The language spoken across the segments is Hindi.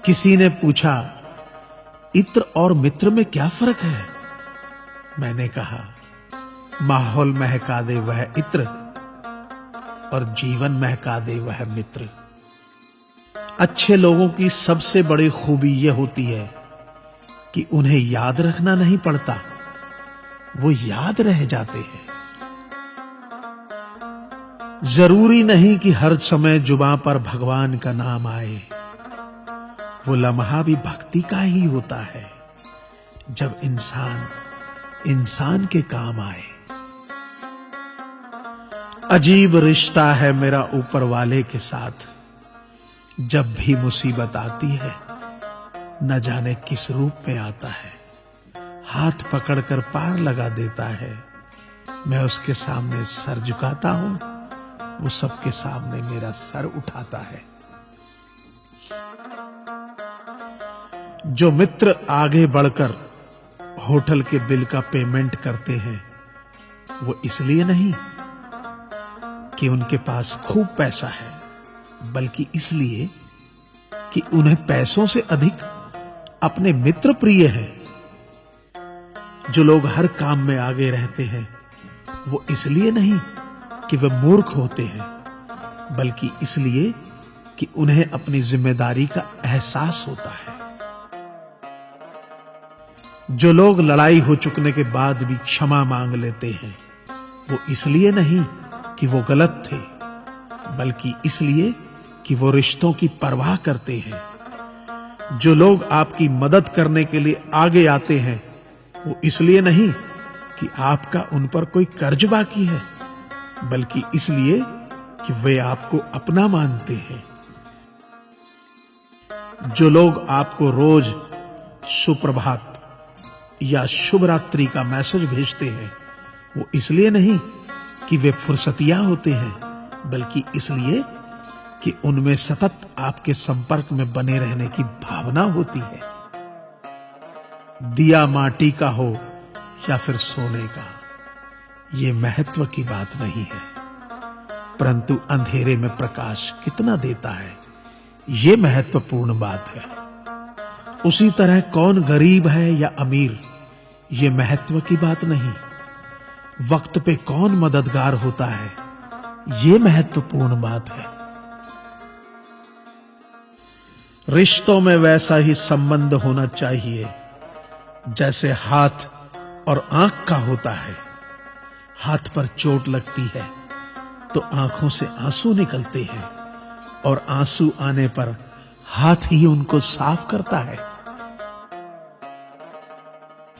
किसी ने पूछा, इत्र और मित्र में क्या फर्क है? मैंने कहा, माहौल महका दे वह इत्र और जीवन महका दे वह मित्र। अच्छे लोगों की सबसे बड़ी खूबी यह होती है कि उन्हें याद रखना नहीं पड़ता, वो याद रह जाते हैं। जरूरी नहीं कि हर समय जुबां पर भगवान का नाम आए, वो लम्हा भी भक्ति का ही होता है जब इंसान के काम आए। अजीब रिश्ता है मेरा ऊपर वाले के साथ, जब भी मुसीबत आती है न जाने किस रूप में आता है, हाथ पकड़कर पार लगा देता है। मैं उसके सामने सर झुकाता हूं, वो सबके सामने मेरा सर उठाता है। जो मित्र आगे बढ़कर होटल के बिल का पेमेंट करते हैं, वो इसलिए नहीं कि उनके पास खूब पैसा है, बल्कि इसलिए कि उन्हें पैसों से अधिक अपने मित्र प्रिय हैं। जो लोग हर काम में आगे रहते हैं, वो इसलिए नहीं कि वे मूर्ख होते हैं, बल्कि इसलिए कि उन्हें अपनी जिम्मेदारी का एहसास होता है। जो लोग लड़ाई हो चुकने के बाद भी क्षमा मांग लेते हैं, वो इसलिए नहीं कि वो गलत थे, बल्कि इसलिए कि वो रिश्तों की परवाह करते हैं। जो लोग आपकी मदद करने के लिए आगे आते हैं, वो इसलिए नहीं कि आपका उन पर कोई कर्ज बाकी है, बल्कि इसलिए कि वे आपको अपना मानते हैं। जो लोग आपको रोज सुप्रभात या शुभ रात्रि का मैसेज भेजते हैं, वो इसलिए नहीं कि वे फुर्सतिया होते हैं, बल्कि इसलिए कि उनमें सतत आपके संपर्क में बने रहने की भावना होती है। दिया माटी का हो या फिर सोने का, ये महत्व की बात नहीं है, परंतु अंधेरे में प्रकाश कितना देता है, ये महत्वपूर्ण बात है। उसी तरह कौन गरीब है या अमीर, ये महत्व की बात नहीं। वक्त पे कौन मददगार होता है, ये महत्वपूर्ण बात है। रिश्तों में वैसा ही संबंध होना चाहिए जैसे हाथ और आंख का होता है। हाथ पर चोट लगती है तो आंखों से आंसू निकलते हैं, और आंसू आने पर हाथ ही उनको साफ करता है।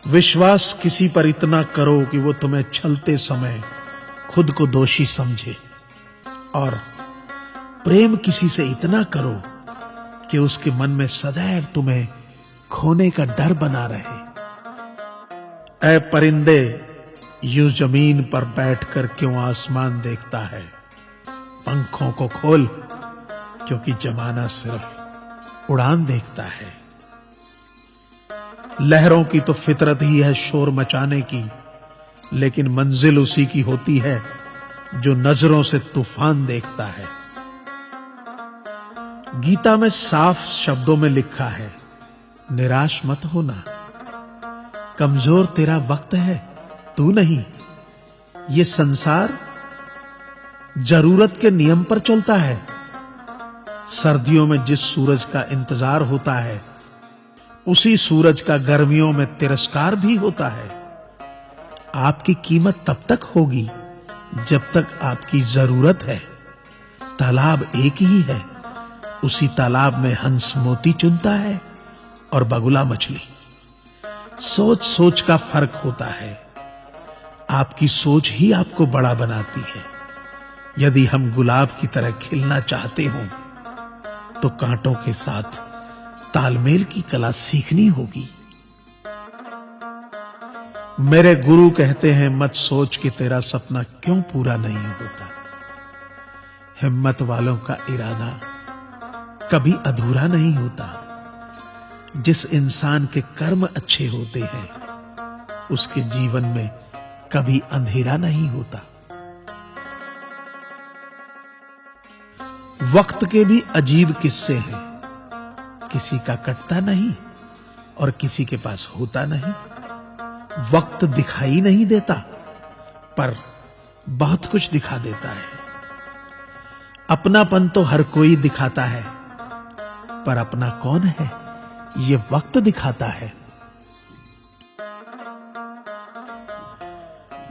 विश्वास किसी पर इतना करो कि वो तुम्हें छलते समय खुद को दोषी समझे, और प्रेम किसी से इतना करो कि उसके मन में सदैव तुम्हें खोने का डर बना रहे। ऐ परिंदे, यूं जमीन पर बैठकर क्यों आसमान देखता है? पंखों को खोल, क्योंकि जमाना सिर्फ उड़ान देखता है। लहरों की तो फितरत ही है शोर मचाने की, लेकिन मंजिल उसी की होती है जो नजरों से तूफान देखता है। गीता में साफ शब्दों में लिखा है, निराश मत होना, कमजोर तेरा वक्त है, तू नहीं। ये संसार जरूरत के नियम पर चलता है। सर्दियों में जिस सूरज का इंतजार होता है, उसी सूरज का गर्मियों में तिरस्कार भी होता है। आपकी कीमत तब तक होगी जब तक आपकी जरूरत है। तालाब एक ही है, उसी तालाब में हंस मोती चुनता है और बगुला मछली। सोच सोच का फर्क होता है। आपकी सोच ही आपको बड़ा बनाती है। यदि हम गुलाब की तरह खिलना चाहते हो तो कांटों के साथ तालमेल की कला सीखनी होगी। मेरे गुरु कहते हैं, मत सोच कि तेरा सपना क्यों पूरा नहीं होता। हिम्मत वालों का इरादा कभी अधूरा नहीं होता। जिस इंसान के कर्म अच्छे होते हैं, उसके जीवन में कभी अंधेरा नहीं होता। वक्त के भी अजीब किस्से हैं। किसी का कटता नहीं और किसी के पास होता नहीं। वक्त दिखाई नहीं देता, पर बहुत कुछ दिखा देता है। अपनापन तो हर कोई दिखाता है, पर अपना कौन है ये वक्त दिखाता है।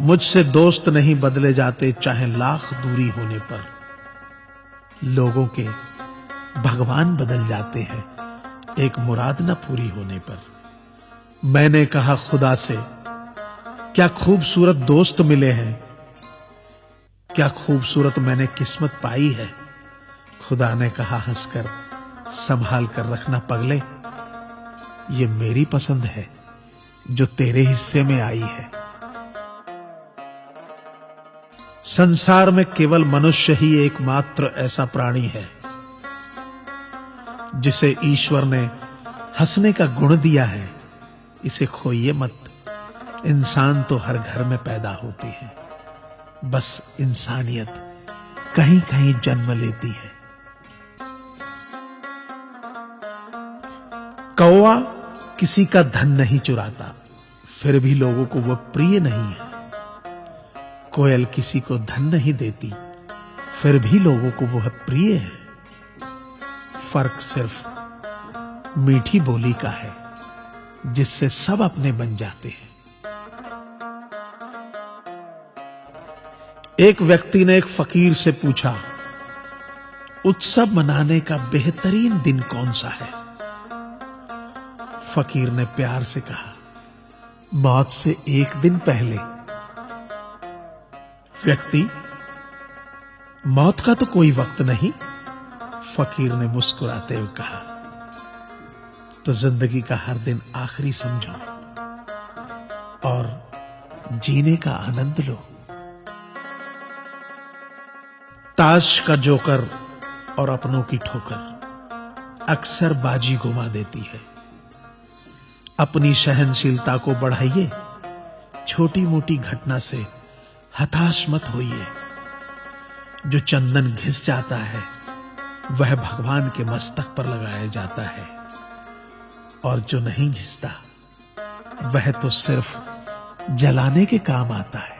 मुझसे दोस्त नहीं बदले जाते, चाहे लाख दूरी होने पर। लोगों के भगवान बदल जाते हैं, एक मुराद न पूरी होने पर। मैंने कहा खुदा से, क्या खूबसूरत दोस्त मिले हैं, क्या खूबसूरत मैंने किस्मत पाई है। खुदा ने कहा हंसकर, संभाल कर रखना पगले, ये मेरी पसंद है जो तेरे हिस्से में आई है। संसार में केवल मनुष्य ही एकमात्र ऐसा प्राणी है जिसे ईश्वर ने हंसने का गुण दिया है। इसे खोइए मत, इंसान तो हर घर में पैदा होती है, बस इंसानियत कहीं कहीं जन्म लेती है। कौवा किसी का धन नहीं चुराता, फिर भी लोगों को वह प्रिय नहीं है। कोयल किसी को धन नहीं देती, फिर भी लोगों को वह प्रिय है। फर्क सिर्फ मीठी बोली का है, जिससे सब अपने बन जाते हैं। एक व्यक्ति ने एक फकीर से पूछा, उत्सव मनाने का बेहतरीन दिन कौन सा है। फकीर ने प्यार से कहा, मौत से एक दिन पहले। व्यक्ति, मौत का तो कोई वक्त नहीं। फकीर ने मुस्कुराते हुए कहा, तो जिंदगी का हर दिन आखिरी समझो और जीने का आनंद लो। ताश का जोकर और अपनों की ठोकर अक्सर बाजी घुमा देती है। अपनी सहनशीलता को बढ़ाइए, छोटी मोटी घटना से हताश मत होइए। जो चंदन घिस जाता है वह भगवान के मस्तक पर लगाया जाता है, और जो नहीं घिसता वह तो सिर्फ जलाने के काम आता है।